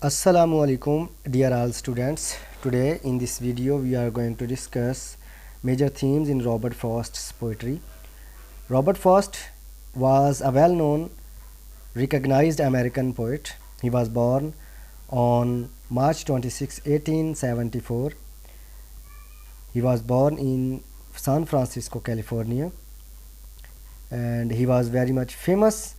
Assalamu alaikum dear all students. Today in this video we are going to discuss major themes in Robert Frost's poetry. Robert Frost was a well-known recognized American poet. He was born on March 26, 1874. He was born in San Francisco, California, and he was very much famous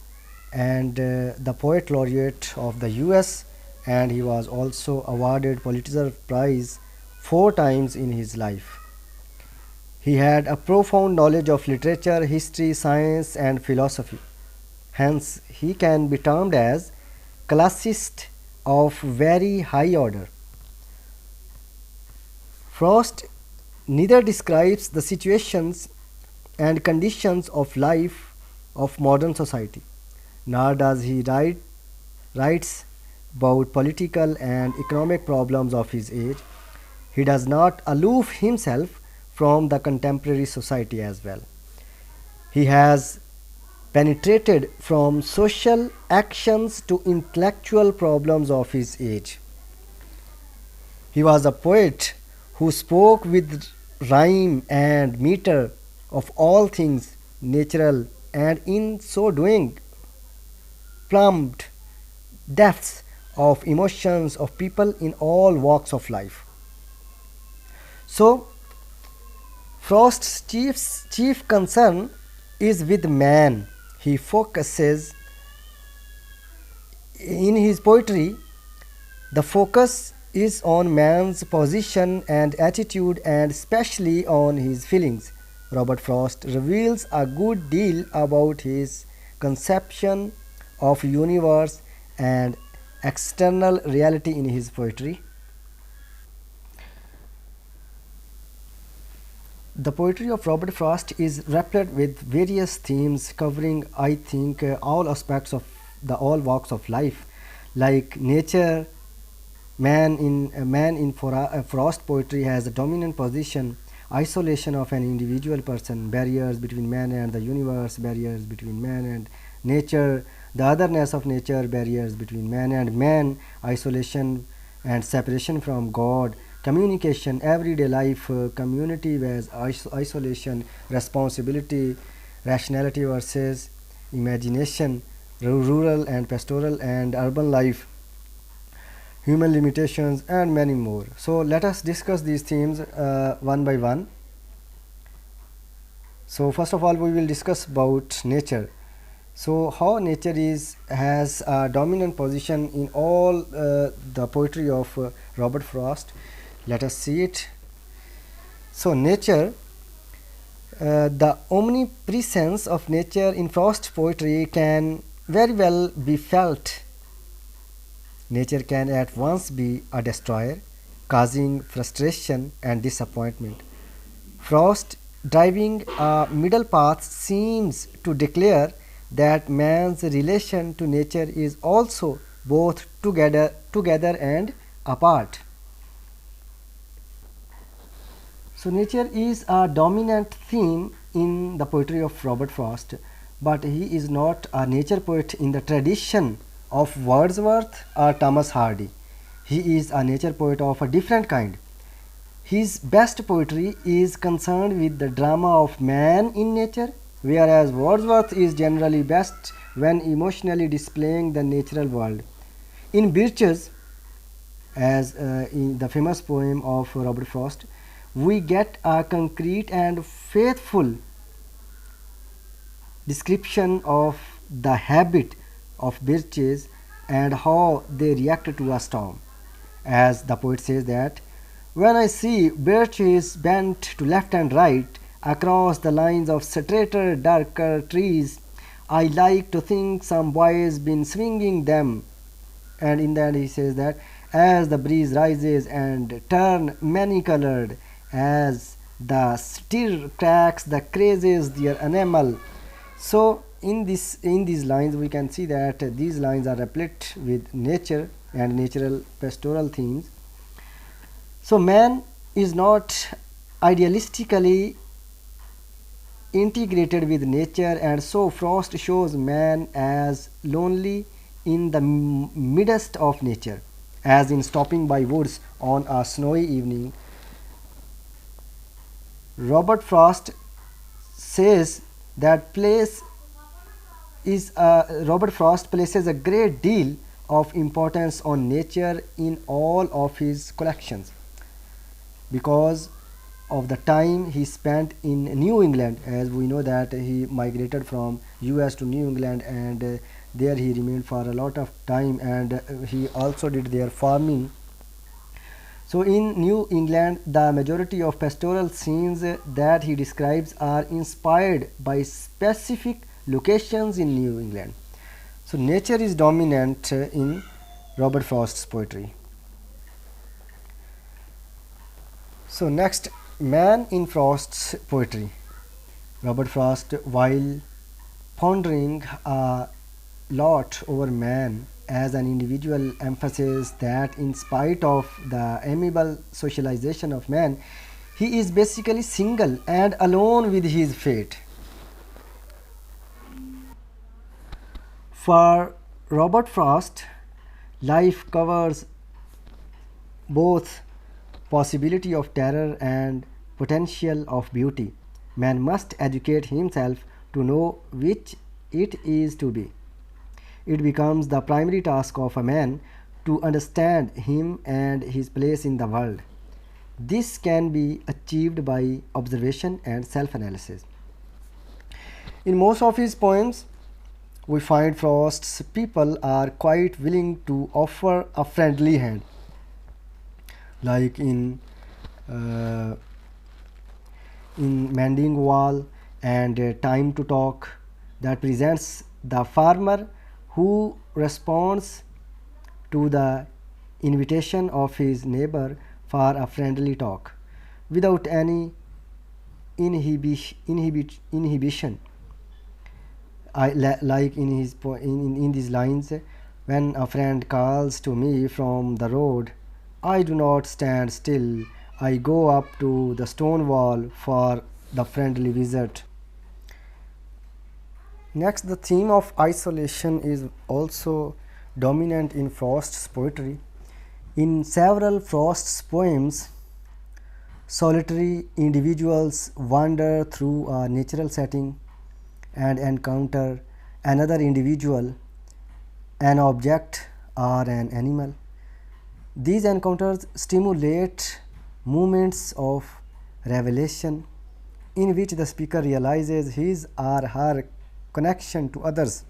and the poet laureate of the US, and he was also awarded Pulitzer Prize 4 times in his life. He had a profound knowledge of literature, history, science and philosophy. Hence, he can be termed as classicist of very high order. Frost neither describes the situations and conditions of life of modern society, nor does he writes about political and economic problems of his age. He does not aloof himself from the contemporary society as well. He has penetrated from social actions to intellectual problems of his age. He was a poet who spoke with rhyme and meter of all things natural, and in so doing plumbed depths of emotions of people in all walks of life. So, Frost's chief concern is with man. He focuses in his poetry, the focus is on man's position and attitude, and especially on his feelings. Robert Frost reveals a good deal about his conception of universe and external reality in his poetry. The poetry of Robert Frost is replete with various themes covering, I think, all aspects of all walks of life, like nature. Man in Frost poetry has a dominant position, isolation of an individual person, barriers between man and the universe, barriers between man and nature, the otherness of nature, barriers between man and man, isolation and separation from God, communication, everyday life, community as isolation, responsibility, rationality versus imagination, rural and pastoral and urban life, human limitations, and many more. So let us discuss these themes one by one. So first of all, we will discuss about nature. So how nature has a dominant position in all the poetry of Robert Frost. Let us see it. So nature, the omnipresence of nature in Frost poetry can very well be felt. Nature can at once be a destroyer, causing frustration and disappointment. Frost, driving a middle path, seems to declare that man's relation to nature is also both together and apart. So nature is a dominant theme in the poetry of Robert Frost, but he is not a nature poet in the tradition of Wordsworth or Thomas Hardy. He is a nature poet of a different kind. His best poetry is concerned with the drama of man in nature, whereas Wordsworth is generally best when emotionally displaying the natural world. In Birches, as in the famous poem of Robert Frost, we get a concrete and faithful description of the habit of birches and how they react to a storm. As the poet says that, when I see birches bent to left and right across the lines of straighter, darker trees, I like to think some boy's been swinging them. And in that he says that, as the breeze rises and turn many-colored, as the stir cracks the crazes their enamel. So in these lines we can see that these lines are replete with nature and natural pastoral themes. So man is not idealistically integrated with nature, and so Frost shows man as lonely in the midst of nature. as in stopping by woods on a snowy evening. Robert Frost says that place is Robert Frost places a great deal of importance on nature in all of his collections because of the time he spent in New England. As we know that he migrated from US to New England, and there he remained for a lot of time, and he also did their farming. So in New England, the majority of pastoral scenes that he describes are inspired by specific locations in New England. So nature is dominant in Robert Frost's poetry. So next, man in Frost's poetry. Robert Frost, while pondering a lot over man as an individual, emphasizes that in spite of the amiable socialization of man, he is basically single and alone with his fate. For Robert Frost, life covers both possibility of terror and potential of beauty. Man must educate himself to know which it is to be. It becomes the primary task of a man to understand him and his place in the world. This can be achieved by observation and self-analysis. In most of his poems, we find Frost's people are quite willing to offer a friendly hand, like uh, in Mending Wall and Time to Talk, that presents the farmer who responds to the invitation of his neighbor for a friendly talk without any inhibition. Like in in these lines, when a friend calls to me from the road, I do not stand still. I go up to the stone wall for the friendly visit. Next, the theme of isolation is also dominant in Frost's poetry. In several Frost's poems, solitary individuals wander through a natural setting and encounter another individual, an object, or an animal. These encounters stimulate moments of revelation in which the speaker realizes his or her connection to others.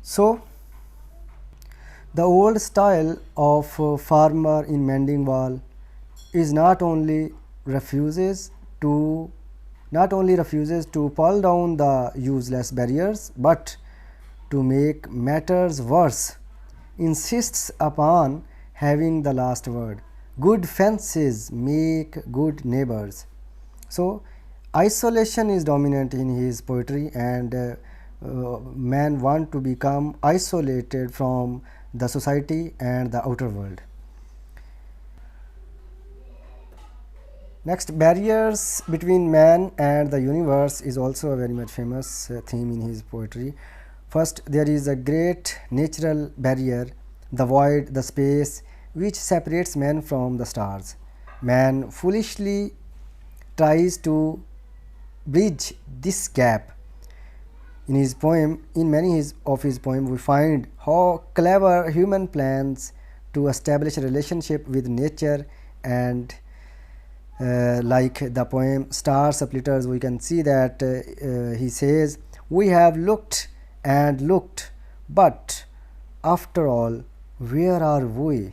So, the old style of farmer in Mending Wall is not only refuses to pull down the useless barriers, but to make matters worse, insists upon having the last word. Good fences make good neighbors. So, isolation is dominant in his poetry, and man want to become isolated from the society and the outer world. Next, barriers between man and the universe is also a very much famous theme in his poetry. First, there is a great natural barrier, the void, the space, which separates man from the stars. Man foolishly tries to bridge this gap. In his poem, in many of his poems, we find how clever human plans to establish a relationship with nature, and like the poem Star Splitters, we can see that he says, we have looked and looked, but after all, where are we?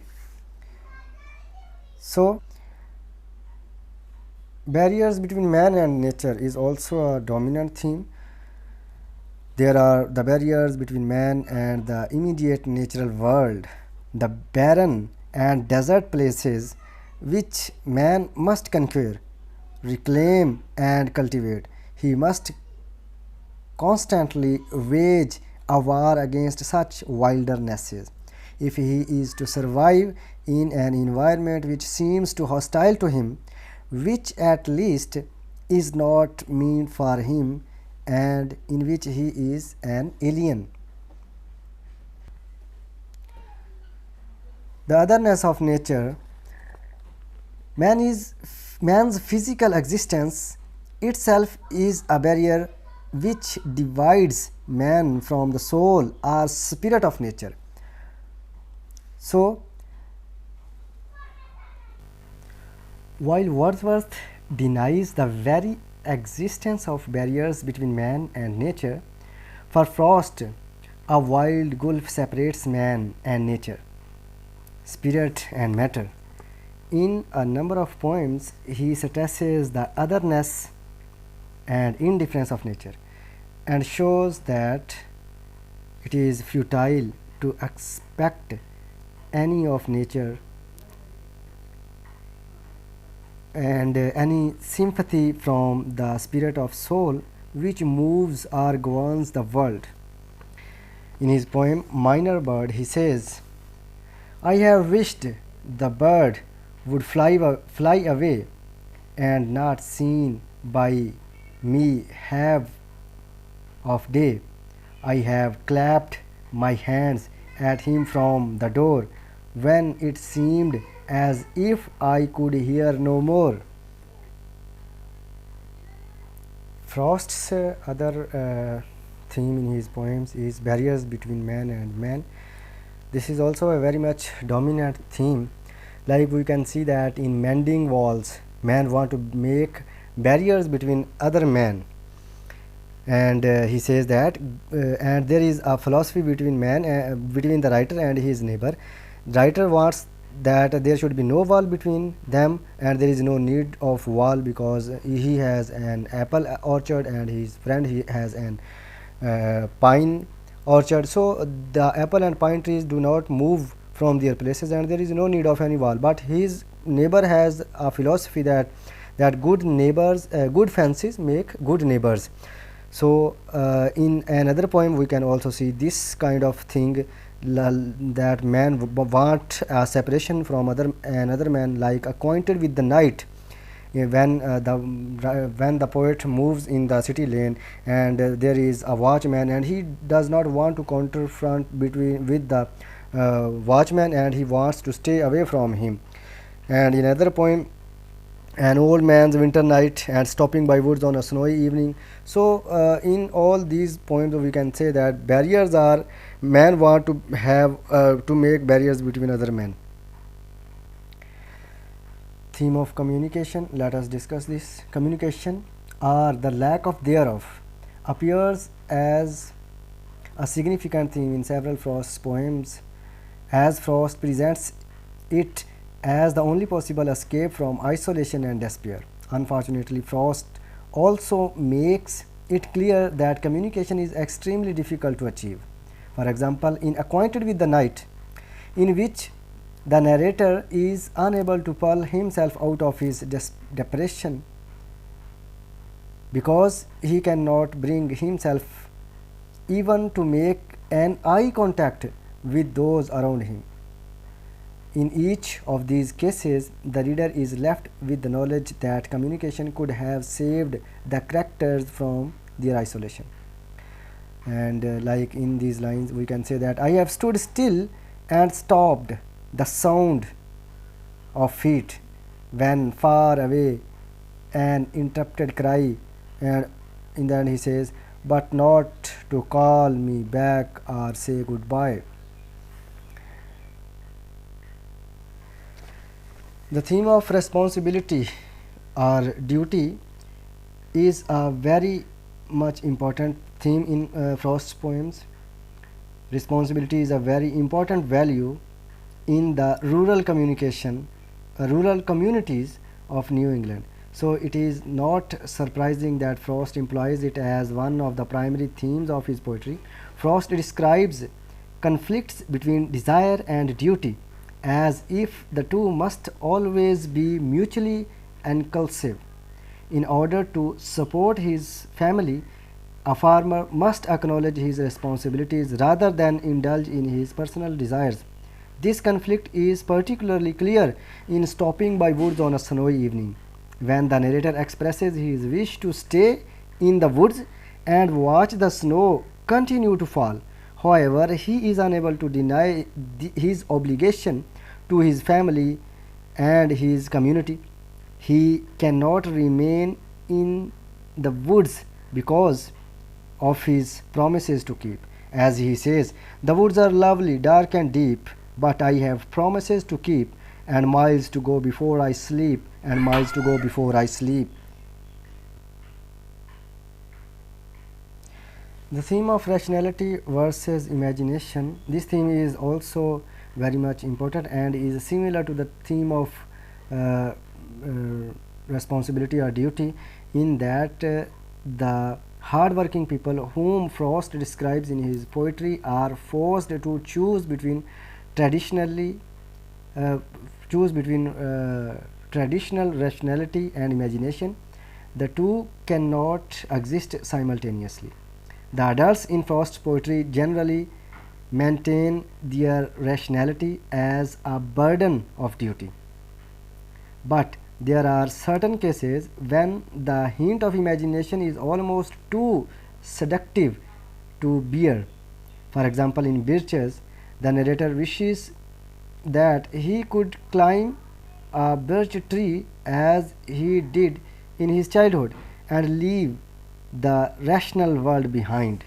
So, barriers between man and nature is also a dominant theme. There are the barriers between man and the immediate natural world, the barren and desert places which man must conquer, reclaim and cultivate. He must constantly wage a war against such wildernesses if he is to survive in an environment which seems too hostile to him, which at least is not meant for him, and in which he is an alien. the otherness of nature. Man's physical existence itself is a barrier which divides man from the soul or spirit of nature. So, while Wordsworth denies the very existence of barriers between man and nature, for Frost, a wild gulf separates man and nature, spirit and matter. In a number of poems, he stresses the otherness and indifference of nature and shows that it is futile to expect any of nature and any sympathy from the spirit of soul which moves or governs the world. In his poem Minor Bird, he says, I have wished the bird would fly away and not seen by me have of day. I have clapped my hands at him from the door when it seemed as if I could hear no more. Frost's other theme in his poems is barriers between man and man. This is also a very much dominant theme. Like we can see that in Mending Walls, man want to make barriers between other men, and he says that and there is a philosophy between between the writer and his neighbor. Writer wants that there should be no wall between them, and there is no need of wall because he has an apple orchard and his friend he has an pine orchard. So the apple and pine trees do not move from their places and there is no need of any wall, but his neighbor has a philosophy that good neighbors good fences make good neighbors. So in another poem we can also see this kind of thing, that man want a separation from another man, like acquainted with the night. When the poet moves in the city lane and there is a watchman and he does not want to confront with the watchman and he wants to stay away from him. And in another poem, an old man's winter night and stopping by woods on a snowy evening. So in all these poems we can say that barriers are man want to have to make barriers between other men. Theme of communication, let us discuss this. Communication or the lack of thereof appears as a significant theme in several Frost's poems, as Frost presents it as the only possible escape from isolation and despair. Unfortunately, Frost also makes it clear that communication is extremely difficult to achieve. For example, in Acquainted with the Night, in which the narrator is unable to pull himself out of his depression because he cannot bring himself even to make an eye contact with those around him. In each of these cases, the reader is left with the knowledge that communication could have saved the characters from their isolation. And like in these lines, we can say that I have stood still and stopped the sound of feet when far away an interrupted cry, and in the end he says, but not to call me back or say goodbye. The theme of responsibility or duty is a very much important theme in Frost's poems. Responsibility is a very important value in the rural communities of New England. So it is not surprising that Frost employs it as one of the primary themes of his poetry. Frost describes conflicts between desire and duty as if the two must always be mutually inclusive. In order to support his family, a farmer must acknowledge his responsibilities rather than indulge in his personal desires. This conflict is particularly clear in Stopping by Woods on a Snowy Evening, when the narrator expresses his wish to stay in the woods and watch the snow continue to fall. However, he is unable to deny his obligation to his family and his community. He cannot remain in the woods because of his promises to keep. As he says, the woods are lovely, dark and deep, but I have promises to keep, and miles to go before I sleep, and miles to go before I sleep. The theme of rationality versus imagination, this theme is also very much important and is similar to the theme of uh, uh, responsibility or duty, in that the hard-working people whom Frost describes in his poetry are forced to traditionally uh, choose between traditional rationality and imagination. The two cannot exist simultaneously. The adults in Frost's poetry generally maintain their rationality as a burden of duty. But there are certain cases when the hint of imagination is almost too seductive to bear. For example, in Birches, the narrator wishes that he could climb a birch tree as he did in his childhood and leave the rational world behind.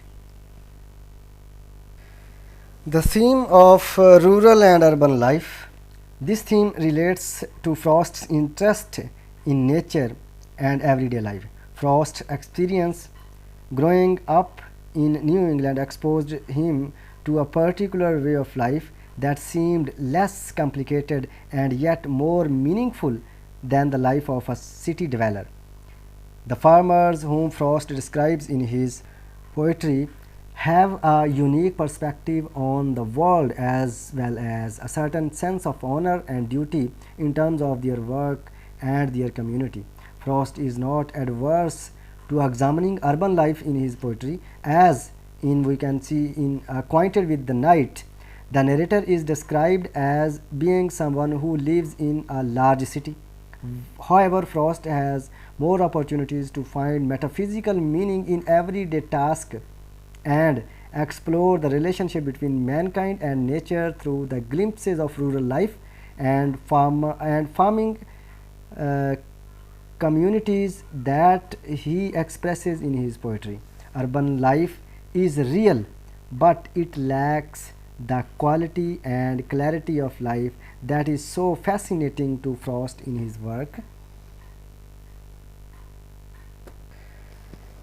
The theme of rural and urban life. This theme relates to Frost's interest in nature and everyday life. Frost's experience growing up in New England exposed him to a particular way of life that seemed less complicated and yet more meaningful than the life of a city dweller. The farmers whom Frost describes in his poetry have a unique perspective on the world as well as a certain sense of honor and duty in terms of their work and their community. Frost is not adverse to examining urban life in his poetry, as in we can see in Acquainted with the Night. The narrator is described as being someone who lives in a large city. However, Frost has more opportunities to find metaphysical meaning in everyday tasks and explore the relationship between mankind and nature through the glimpses of rural life and farming uh, communities that he expresses in his poetry. Urban life is real, but it lacks the quality and clarity of life that is so fascinating to Frost in his work.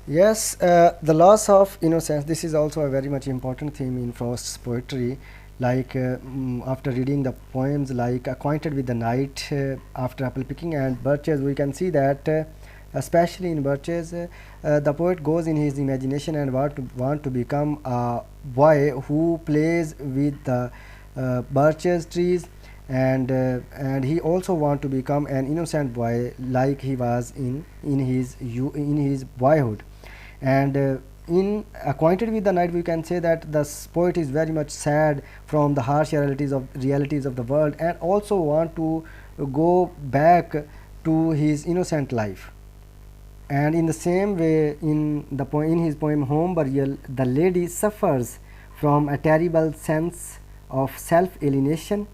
Yes, the loss of innocence. This is also a very much important theme in Frost's poetry. After reading the poems like Acquainted with the Night, After Apple Picking, and Birches, we can see that especially in Birches, the poet goes in his imagination and want to become a boy who plays with the birches trees, and he also want to become an innocent boy like he was in his boyhood. And in Acquainted with the Night, we can say that the poet is very much sad from the harsh realities of the world, and also want to go back to his innocent life. And in the same way, in his poem Home Burial, the lady suffers from a terrible sense of self-alienation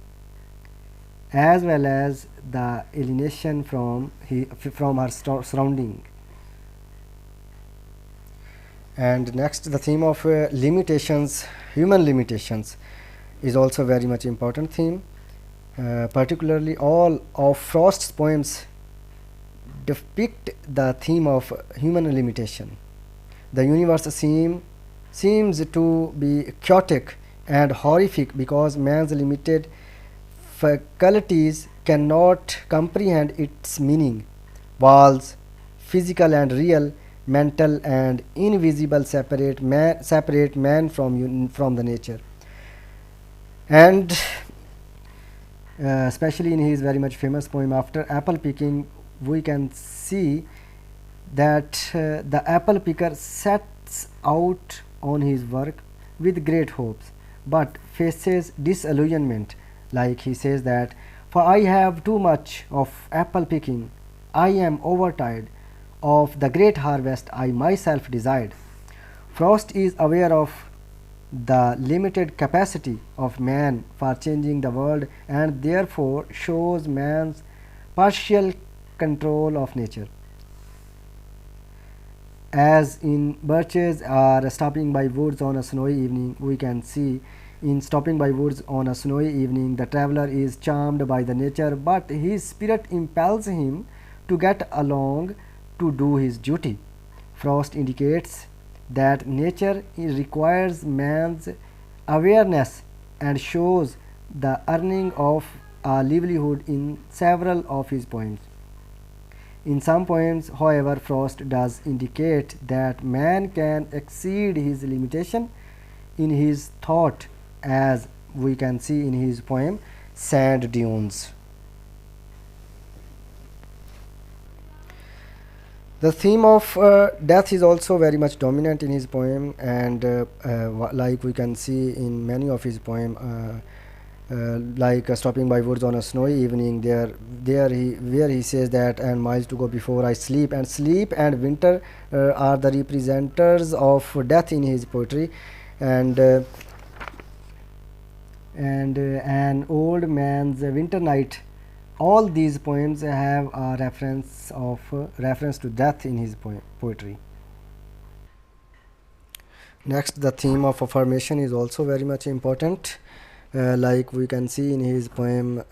as well as the alienation from her surrounding. And next, the theme of limitations, human limitations, is also very much important theme. Particularly, all of Frost's poems depict the theme of human limitation. The universe seems to be chaotic and horrific because man's limited faculties cannot comprehend its meaning. Walls, physical and real, mental and invisible, separate man from the nature. And especially in his very much famous poem After Apple Picking, we can see that the apple picker sets out on his work with great hopes but faces disillusionment. Like he says that, for I have too much of apple picking, I am overtired of the great harvest I myself desired. Frost is aware of the limited capacity of man for changing the world and therefore shows man's partial control of nature. As in birches are stopping by woods on a snowy evening, we can see in stopping by woods on a snowy evening, the traveler is charmed by the nature, but his spirit impels him to get along to do his duty. Frost indicates that nature requires man's awareness and shows the earning of a livelihood in several of his poems. In some poems, however, Frost does indicate that man can exceed his limitation in his thought, as we can see in his poem Sand Dunes. The theme of death is also very much dominant in his poem, and like we can see in many of his poems, like stopping by woods on a snowy evening, where he says that, and miles to go before I sleep, and sleep and winter are the representers of death in his poetry, and an old man's winter night. All these poems have a reference to death in his poetry. Next, the theme of affirmation is also very much important. Like we can see in his poem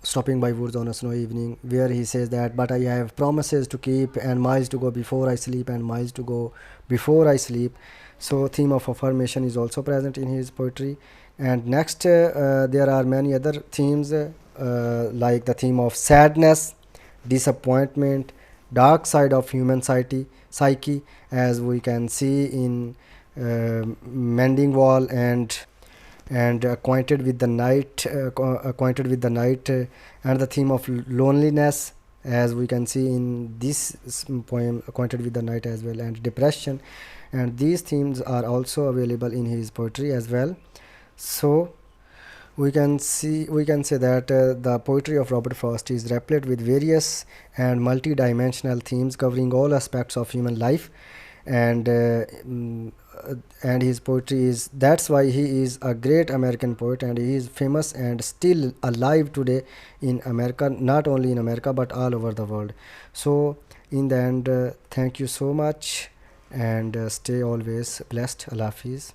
Stopping by Woods on a Snowy Evening, where he says that, but I have promises to keep and miles to go before I sleep, and miles to go before I sleep. So theme of affirmation is also present in his poetry. And next, there are many other themes, like the theme of sadness, disappointment, dark side of human psyche, as we can see in Mending Wall and acquainted with the night, and the theme of loneliness, as we can see in this poem Acquainted with the Night as well, and depression, and these themes are also available in his poetry as well. So we can say that the poetry of Robert Frost is replete with various and multi-dimensional themes covering all aspects of human life, and and his poetry is, that's why he is a great American poet, and he is famous and still alive today in America, not only in America but all over the world. So in the end, thank you so much, and stay always blessed. Allah Hafiz.